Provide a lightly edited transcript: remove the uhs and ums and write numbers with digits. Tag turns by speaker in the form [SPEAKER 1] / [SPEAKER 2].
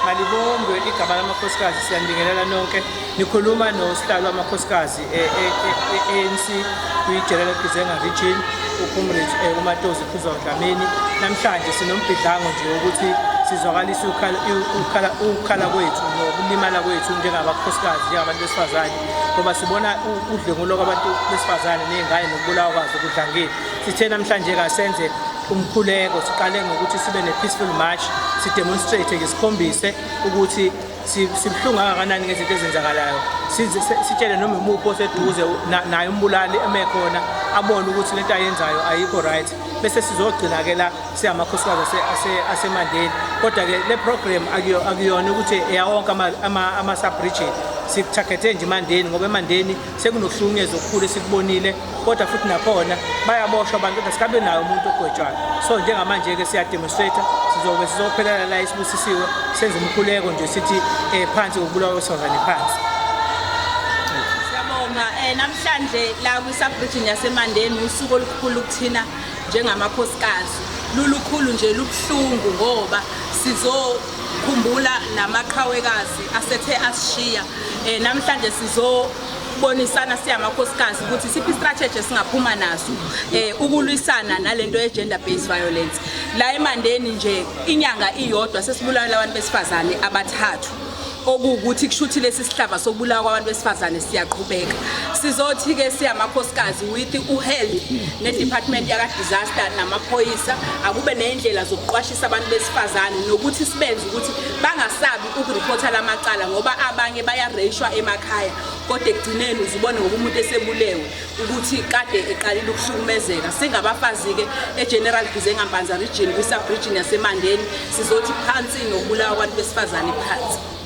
[SPEAKER 1] malibongwe igama lamakhosikazi siyanibingelela nonke nikhuluma nosihlalo wamakhosikazi ANC kwi-General Gizenga Region uComrade uMatozi Phuzwa Dlamini. Namhlanje sinombhidlango nje ukuthi sizwakalise ukukhala kwethu nokulimala kwethu njengabakhosikazi njengabantu besifazane ngoba sibona udlengulo kwabantu besifazane nezingane nokubulawa kwazo kudlangile. Sithe namhlanje kasenze umkhuleko siqale ngokuthi sibe ne-peaceful march sidemonstrate ngesikhombise ukuthi sibhlungu kangakanani ngezinto ezenzakalayo, sitshele noma imuphi oseduze naye umbulali emekhona abone ukuthi lento ayenzayo ayikho right, bese sizogcina-ke la siyamakhosikazi asemandeni. Kodwa-ke le program akuyona ukuthi eyawonke ama-sub-region, sikuthakethe nje eMandeni ngoba eMandeni sekunokuhlukunyezwa okukhulu esikubonile, kodwa futhi nakhona bayaboshwa abantu kodwa sikabe nayo umuntu ogwetshwayo. So njengamanje-ke siyademonstrate, sizophelela la Sibusisiwe senze umkhuleko nje sithi phansi kokubulawa kwesifazane phansi.
[SPEAKER 2] Siyabonga. Namhlanje la kwi-sub-region yaseMandeni usuku olukhulu kuthina njengamakhosikazi, lulukhulu nje lubuhlungu ngoba sizokhumbula namaqhawekazi asethe asishiya. Namhlanje sizobonisana siyamakhosikazi ukuthi siphi strategy singaphuma naso ukulwisana nalento ye-gender based violence. La eMandeni nje inyanga iyodwa sesibulala abantu besifazane abathathu, okuwukuthi kushuthi lesi sihlava sokubulawa kwabantu besifazane siyaqhubeka. Sizothi-ke siyamakhosikazi with uHealth ne-department yaka-disaster namaphoyisa akube ney'ndlela zokuqwashisa abantu besifazane nokuthi sibenze ukuthi bangasabi ukuriphotha lamacala ngoba abanye bayareyishwa emakhaya, kodwa ekugcineni uzibone ngoba umuntu esebulewe ukuthi kade eqalile ukuhlukumezeka. Singabafazi-ke e-General Gizenga Mpanza Region kwi-sub-region yaseMandeni sizothi phansi nokubulawa kwabantu besifazane phansi.